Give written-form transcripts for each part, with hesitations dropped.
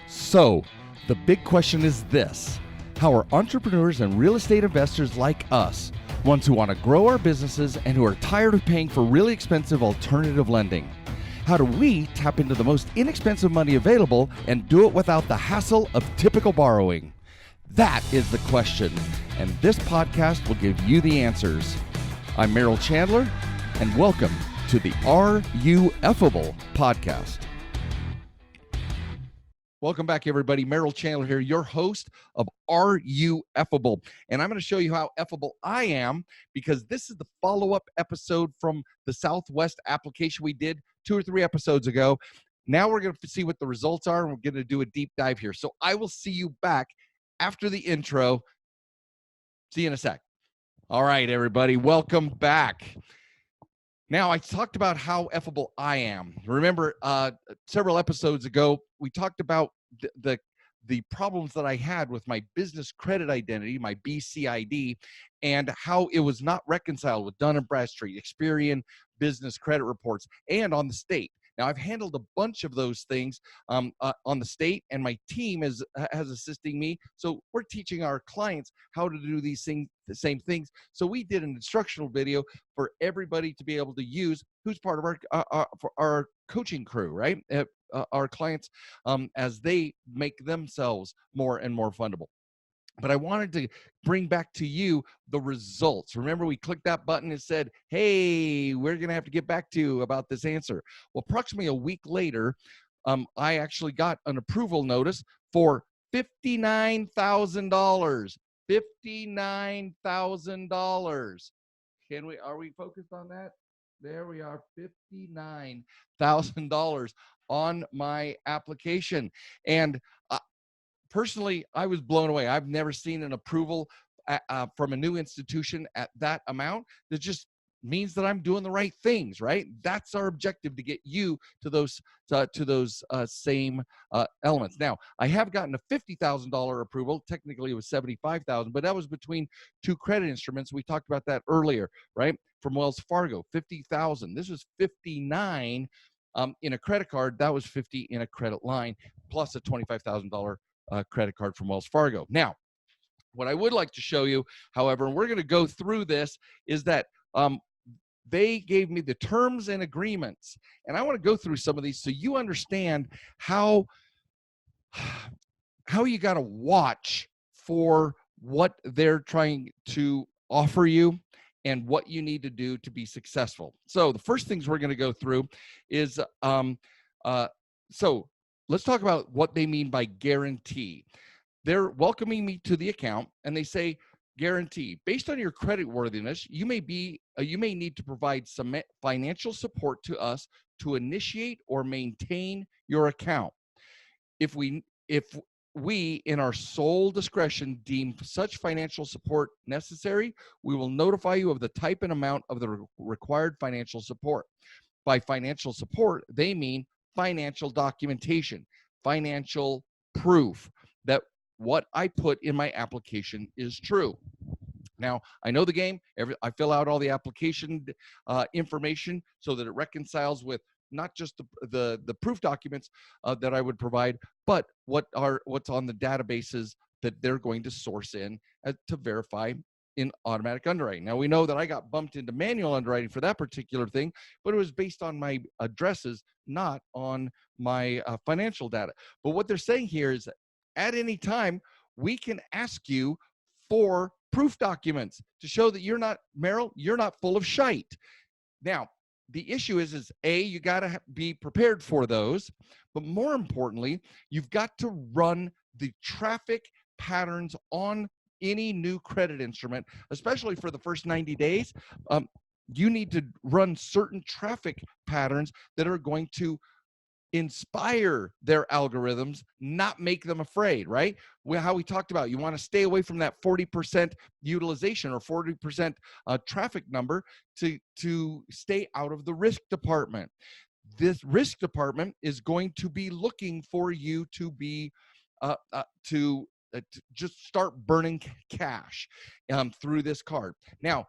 So, the big question is this: how are entrepreneurs and real estate investors like us, ones who want to grow our businesses and who are tired of paying for really expensive alternative lending? How do we tap into the most inexpensive money available and do it without the hassle of typical borrowing? That is the question, and this podcast will give you the answers. I'm Merrill Chandler, and welcome to the Are You Effable podcast. Welcome back, everybody. Merrill Chandler here, your host of Are You Effable? And I'm going to show you how effable I am, because this is the follow-up episode from the Southwest application we did 2 or 3 episodes ago. Now we're going to see what the results are, and we're going to do a deep dive here. So I will see you back after the intro. See you in a sec. All right, everybody, welcome back. Now, I talked about how effable I am. Remember, several episodes ago, we talked about the problems that I had with my business credit identity, my BCID, and how it was not reconciled with Dun & Bradstreet, Experian business credit reports, and on the state. Now, I've handled a bunch of those things on the state, and my team has assisting me. So we're teaching our clients how to do these things, the same things. So we did an instructional video for everybody to be able to use who's part of our coaching crew, right? Our clients as they make themselves more and more fundable. But I wanted to bring back to you the results. Remember, we clicked that button and said, hey, we're going to have to get back to you about this answer. Well, approximately a week later, I actually got an approval notice for $59,000. $59,000. Are we focused on that? There we are, $59,000 on my application. And personally, I was blown away. I've never seen an approval from a new institution at that amount. That just means that I'm doing the right things, right? That's our objective, to get you to those same elements. Now, I have gotten a $50,000 approval. Technically, it was $75,000, but that was between 2 credit instruments. We talked about that earlier, right? From Wells Fargo, $50,000. This was $59,000 in a credit card. That was $50,000 in a credit line, plus a $25,000 credit card from Wells Fargo. Now, what I would like to show you, however, and we're going to go through this, is that they gave me the terms and agreements, and I want to go through some of these so you understand how you got to watch for what they're trying to offer you and what you need to do to be successful. So the first things we're going to go through is so let's talk about what they mean by guarantee. They're welcoming me to the account, and they say, guarantee, based on your credit worthiness, you may need to provide some financial support to us to initiate or maintain your account. If we, in our sole discretion, deem such financial support necessary, we will notify you of the type and amount of the required financial support. By financial support, they mean financial documentation, financial proof that what I put in my application is true. Now, I know the game. I fill out all the application information so that it reconciles with not just the proof documents that I would provide, but what's on the databases that they're going to source in to verify in automatic underwriting. Now, we know that I got bumped into manual underwriting for that particular thing, but it was based on my addresses, not on my financial data. But what they're saying here is, at any time, we can ask you for proof documents to show that you're not, Merrill, you're not full of shite. Now, the issue is A, you got to be prepared for those, but more importantly, you've got to run the traffic patterns on any new credit instrument, especially for the first 90 days. You need to run certain traffic patterns that are going to inspire their algorithms, not make them afraid, right? How we talked about, you want to stay away from that 40% utilization or 40% traffic number to stay out of the risk department. This risk department is going to be looking for you to be to just start burning cash through this card. Now,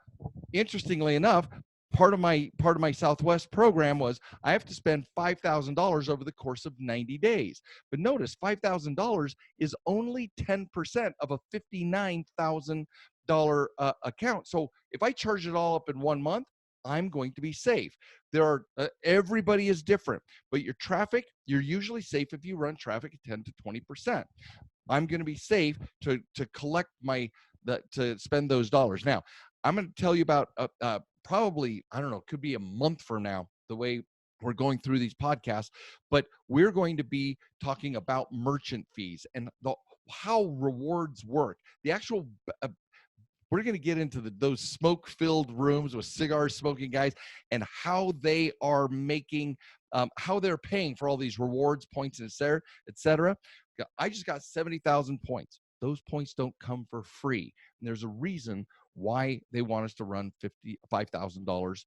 interestingly enough, part of my Southwest program was I have to spend $5,000 over the course of 90 days. But notice $5,000 is only 10% of a $59,000 account. So if I charge it all up in 1 month, I'm going to be safe. There are everybody is different, but your traffic, you're usually safe if you run traffic at 10 to 20%. I'm going to be safe to collect to spend those dollars. Now, I'm going to tell you about probably, I don't know, could be a month from now, the way we're going through these podcasts, but we're going to be talking about merchant fees and how rewards work. The actual we're going to get into those smoke-filled rooms with cigar smoking guys and how they are making, how they're paying for all these rewards, points, et cetera. I just got 70,000 points. Those points don't come for free. And there's a reason why they want us to run $5,000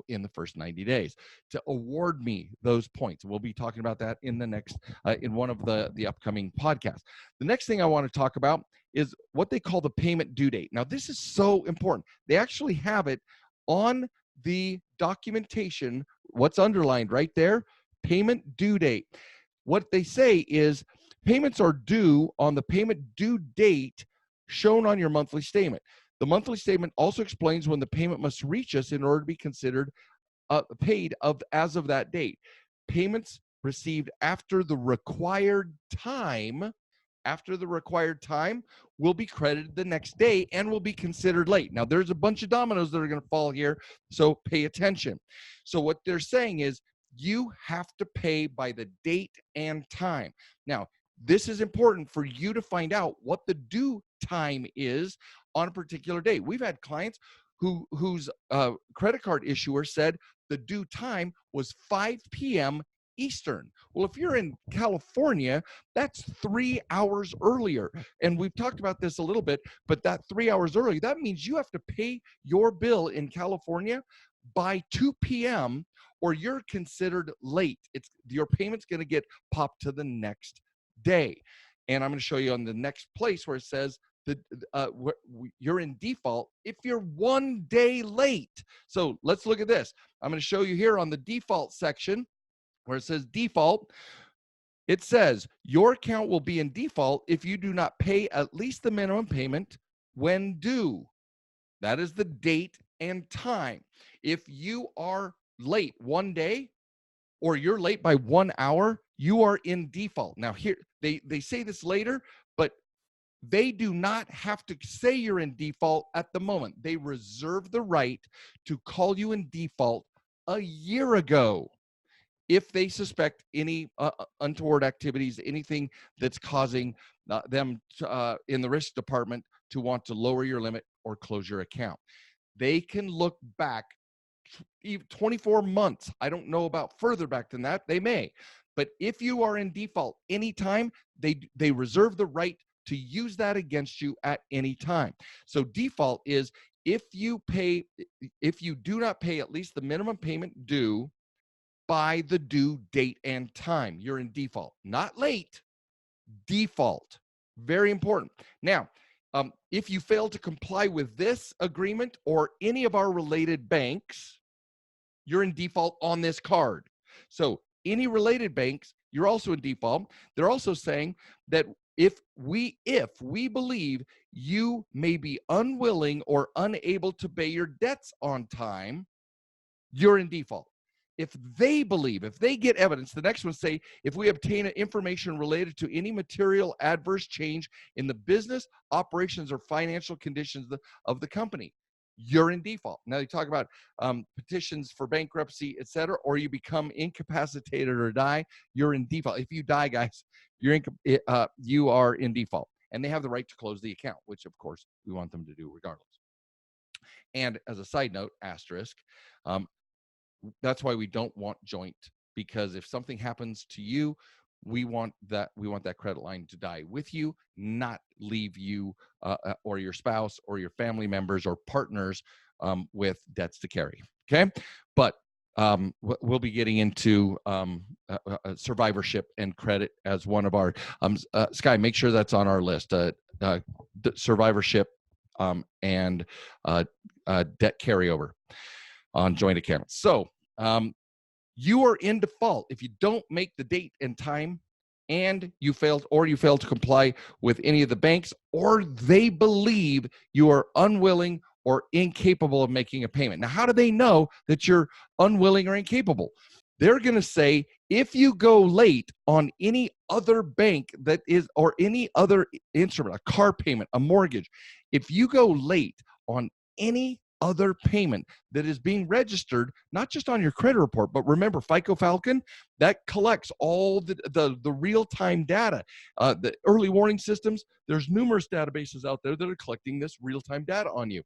in the first 90 days to award me those points. We'll be talking about that in the next, in one of the upcoming podcasts. The next thing I want to talk about is what they call the payment due date. Now, this is so important. They actually have it on the documentation, what's underlined right there, payment due date. What they say is payments are due on the payment due date shown on your monthly statement. The monthly statement also explains when the payment must reach us in order to be considered paid as of that date. Payments received after the required time will be credited the next day and will be considered late. Now, there's a bunch of dominoes that are going to fall here, so pay attention. So what they're saying is you have to pay by the date and time. Now, this is important for you to find out what the due time is on a particular day. We've had clients whose credit card issuer said the due time was 5 p.m. Eastern. Well, if you're in California, that's 3 hours earlier. And we've talked about this a little bit, but that 3 hours early, that means you have to pay your bill in California by 2 p.m. or you're considered late. Your payment's going to get popped to the next day. And I'm going to show you on the next place where it says that you're in default if you're 1 day late. So let's look at this. I'm going to show you here on the default section where it says default. It says your account will be in default if you do not pay at least the minimum payment when due. That is the date and time. If you are late 1 day or you're late by 1 hour, you are in default. Now here, they say this later, but they do not have to say you're in default at the moment. They reserve the right to call you in default a year ago if they suspect any untoward activities, anything that's causing them in the risk department to want to lower your limit or close your account. They can look back 24 months. I don't know about further back than that. They may. But if you are in default anytime, they reserve the right to use that against you at any time. So default is if you do not pay at least the minimum payment due by the due date and time, you're in default. Not late, default. Very important. Now, if you fail to comply with this agreement or any of our related banks, you're in default on this card. So any related banks, you're also in default. They're also saying that if we believe you may be unwilling or unable to pay your debts on time, you're in default. If they get evidence, the next one say, if we obtain information related to any material adverse change in the business, operations, or financial conditions of the company, you're in default. Now they talk about petitions for bankruptcy, et cetera, or you become incapacitated or die, you're in default. If you die, guys, you are in default. And they have the right to close the account, which of course we want them to do regardless. And as a side note, asterisk, that's why we don't want joint, because if something happens to you, we want that credit line to die with you, not leave you or your spouse or your family members or partners with debts to carry. Okay, but we'll be getting into survivorship and credit as one of our Sky. Make sure that's on our list. Survivorship and debt carryover. on joint accounts. So you are in default if you don't make the date and time, and you fail to comply with any of the banks, or they believe you are unwilling or incapable of making a payment. Now, how do they know that you're unwilling or incapable? They're going to say, if you go late on any other bank that is, or any other instrument, a car payment, a mortgage, if you go late on any other payment that is being registered, not just on your credit report, but remember, FICO Falcon, that collects all the real-time data. The early warning systems, there's numerous databases out there that are collecting this real-time data on you.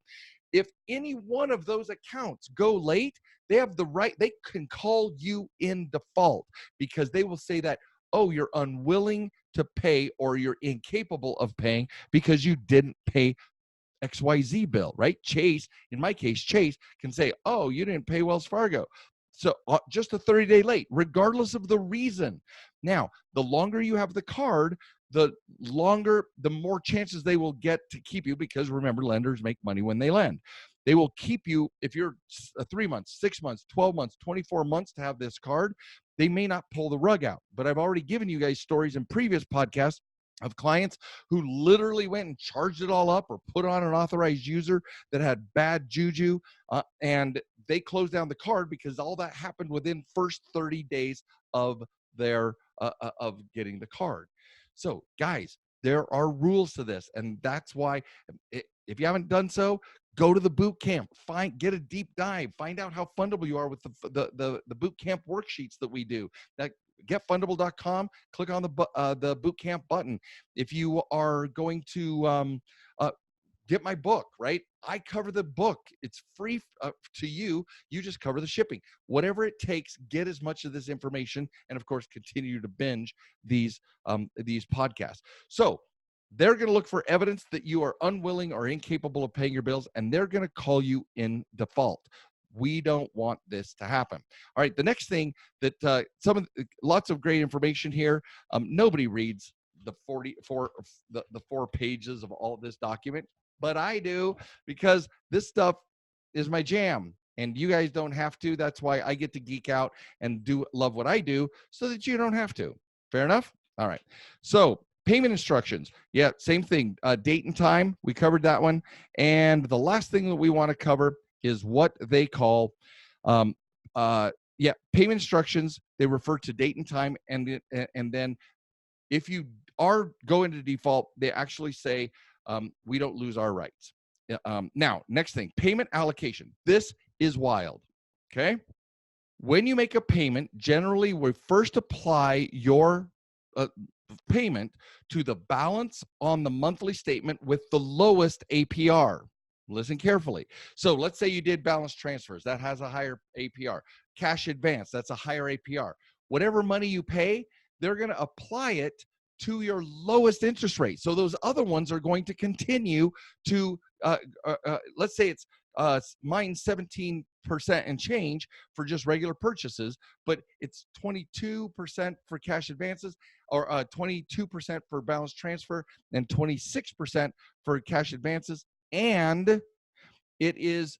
If any one of those accounts go late, they have the right, they can call you in default, because they will say that, oh, you're unwilling to pay, or you're incapable of paying because you didn't pay XYZ bill, right? Chase, in my case, Chase can say, oh, you didn't pay Wells Fargo. So just a 30-day late, regardless of the reason. Now, the longer you have the card, the more chances they will get to keep you, because remember, lenders make money when they lend. They will keep you, if you're 3 months, 6 months, 12 months, 24 months to have this card, they may not pull the rug out. But I've already given you guys stories in previous podcasts of clients who literally went and charged it all up, or put on an authorized user that had bad juju, and they closed down the card because all that happened within first 30 days of their of getting the card. So guys, there are rules to this, and that's why, if you haven't done so, go to the boot camp, get a deep dive, find out how fundable you are with the boot camp worksheets that we do. That getfundable.com, click on the boot camp button. If you are going to get my book, right? I cover the book. It's free to you. You just cover the shipping. Whatever it takes, get as much of this information, and of course, continue to binge these podcasts. So they're going to look for evidence that you are unwilling or incapable of paying your bills, and they're going to call you in default. We don't want this to happen. All right, the next thing that lots of great information here. Nobody reads the 4 pages of all of this document, but I do, because this stuff is my jam, and you guys don't have to. That's why I get to geek out and love what I do, so that you don't have to. Fair enough? All right. So payment instructions. Yeah, same thing. Date and time. We covered that one. And the last thing that we want to cover is what they call, payment instructions. They refer to date and time. And then if you are going to default, they actually say, we don't lose our rights. Now, next thing, payment allocation. This is wild. Okay. When you make a payment, generally we first apply your payment to the balance on the monthly statement with the lowest APR. Listen carefully. So let's say you did balance transfers. That has a higher APR. Cash advance, that's a higher APR. Whatever money you pay, they're going to apply it to your lowest interest rate. So those other ones are going to continue to, let's say it's mine 17% and change for just regular purchases, but it's 22% for cash advances, or 22% for balance transfer, and 26% for cash advances, and it is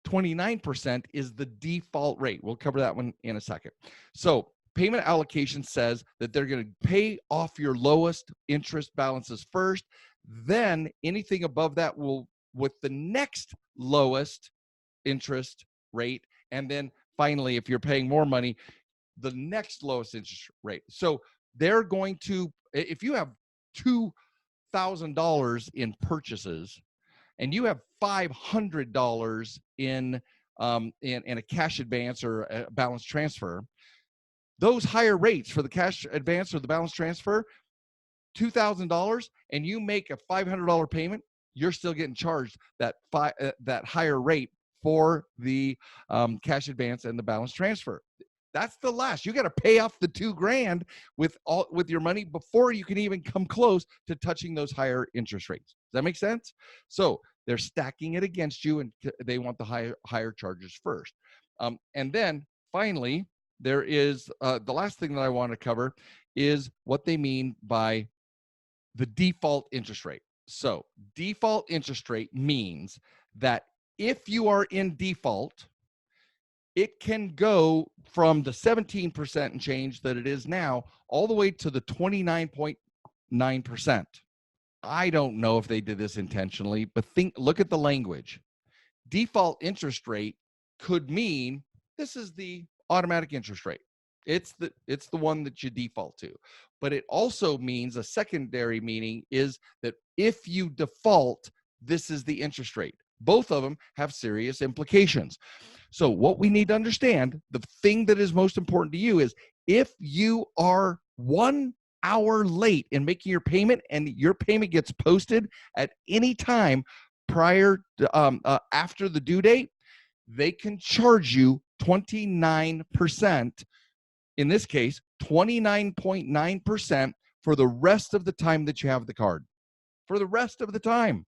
29% is the default rate. We'll cover that one in a second. So payment allocation says that they're going to pay off your lowest interest balances first, then anything above that will with the next lowest interest rate, and then finally, if you're paying more money, the next lowest interest rate. So they're going to, if you have $2,000 in purchases and you have $500 in a cash advance or a balance transfer, those higher rates for the cash advance or the balance transfer, $2,000, and you make a $500 payment, you're still getting charged that higher rate for the cash advance and the balance transfer. That's the last. You got to pay off the $2,000 with your money before you can even come close to touching those higher interest rates. Does that make sense? So they're stacking it against you, and they want the higher charges first. And then finally, there is the last thing that I want to cover is what they mean by the default interest rate. So default interest rate means that if you are in default, it can go from the 17% and change that it is now all the way to the 29.9%. I don't know if they did this intentionally, but look at the language. Default interest rate could mean this is the automatic interest rate. It's the one that you default to. But it also means, a secondary meaning is that if you default, this is the interest rate. Both of them have serious implications. So what we need to understand, the thing that is most important to you is, if you are 1 hour late in making your payment and your payment gets posted at any time prior to, after the due date, they can charge you 29%. In this case, 29.9% for the rest of the time that you have the card. For the rest of the time.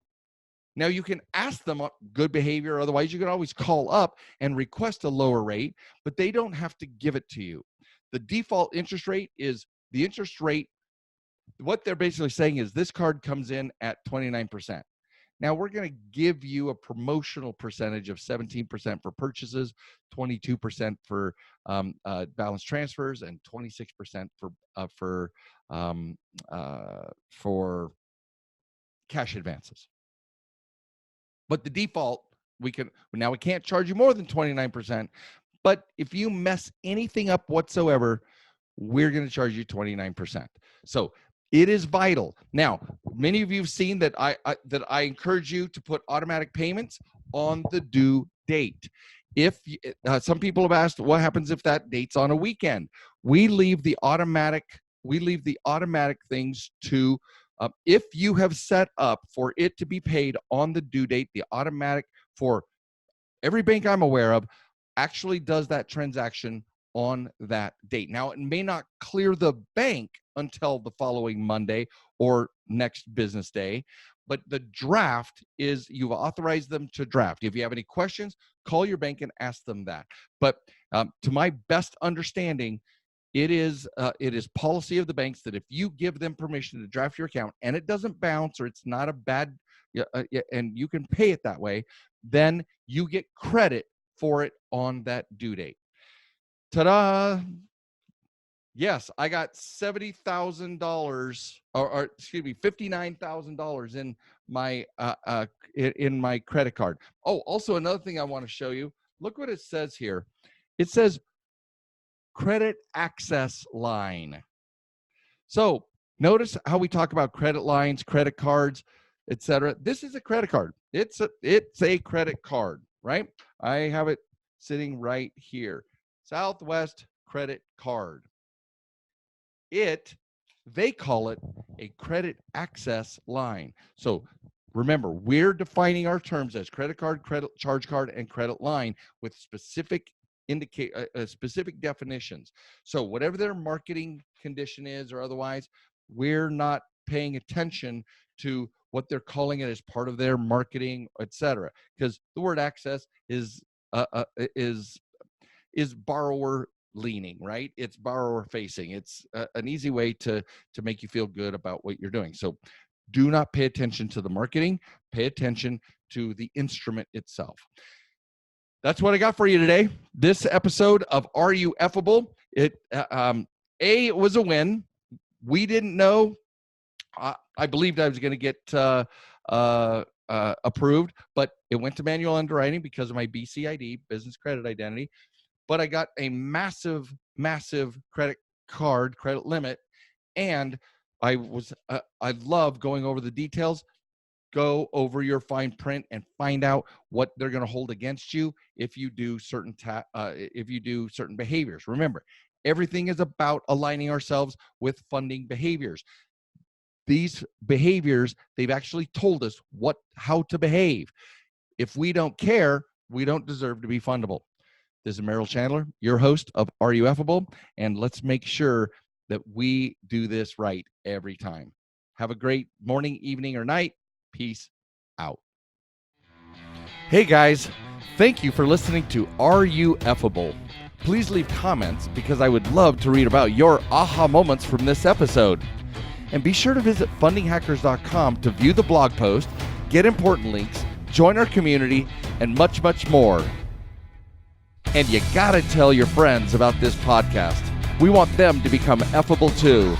Now, you can ask them good behavior. Otherwise, you can always call up and request a lower rate, but they don't have to give it to you. The default interest rate is the interest rate. What they're basically saying is this card comes in at 29%. Now, we're going to give you a promotional percentage of 17% for purchases, 22% for balance transfers, and 26% for cash advances. But the default, we can't charge you more than 29%. But if you mess anything up whatsoever, we're going to charge you 29%. So it is vital. Now, many of you have seen that I encourage you to put automatic payments on the due date. If some people have asked, what happens if that date's on a weekend? We leave the automatic things to, if you have set up for it to be paid on the due date, the automatic, for every bank I'm aware of, actually does that transaction on that date. Now, it may not clear the bank until the following Monday or next business day, but the draft is, you've authorized them to draft. If you have any questions, call your bank and ask them that. But to my best understanding, it is policy of the banks that if you give them permission to draft your account and it doesn't bounce, or it's not a bad, and you can pay it that way, then you get credit for it on that due date. Ta-da! Yes, I got $70,000, or excuse me, $59,000 in my credit card. Oh, also another thing I want to show you. Look what it says here. It says credit access line. So notice how we talk about credit lines, credit cards, etc. This is a credit card. It's a credit card, right? I have it sitting right here. Southwest credit card. They call it a credit access line. So remember, we're defining our terms as credit card, credit charge card, and credit line with specific definitions. So whatever their marketing condition is or otherwise, we're not paying attention to what they're calling it as part of their marketing, etc. Because the word access is borrower leaning, right? It's borrower facing. It's an easy way to make you feel good about what you're doing. So do not pay attention to the marketing. Pay attention to the instrument itself. That's what I got for you today. This episode of Are You Effable? It was a win. We didn't know. I believed I was going to get approved, but it went to manual underwriting because of my BCID, business credit identity. But I got a massive credit limit, and I love going over the details. Go over your fine print and find out what they're going to hold against you if you do certain behaviors. Remember, everything is about aligning ourselves with funding behaviors. These behaviors, they've actually told us how to behave. If we don't care, we don't deserve to be fundable. This is Merrill Chandler, your host of Are You Effable? And let's make sure that we do this right every time. Have a great morning, evening, or night. Peace out. Hey guys, thank you for listening to Are You Effable? Please leave comments because I would love to read about your aha moments from this episode. And be sure to visit fundinghackers.com to view the blog post, get important links, join our community, and much, much more. And you gotta tell your friends about this podcast. We want them to become effable too.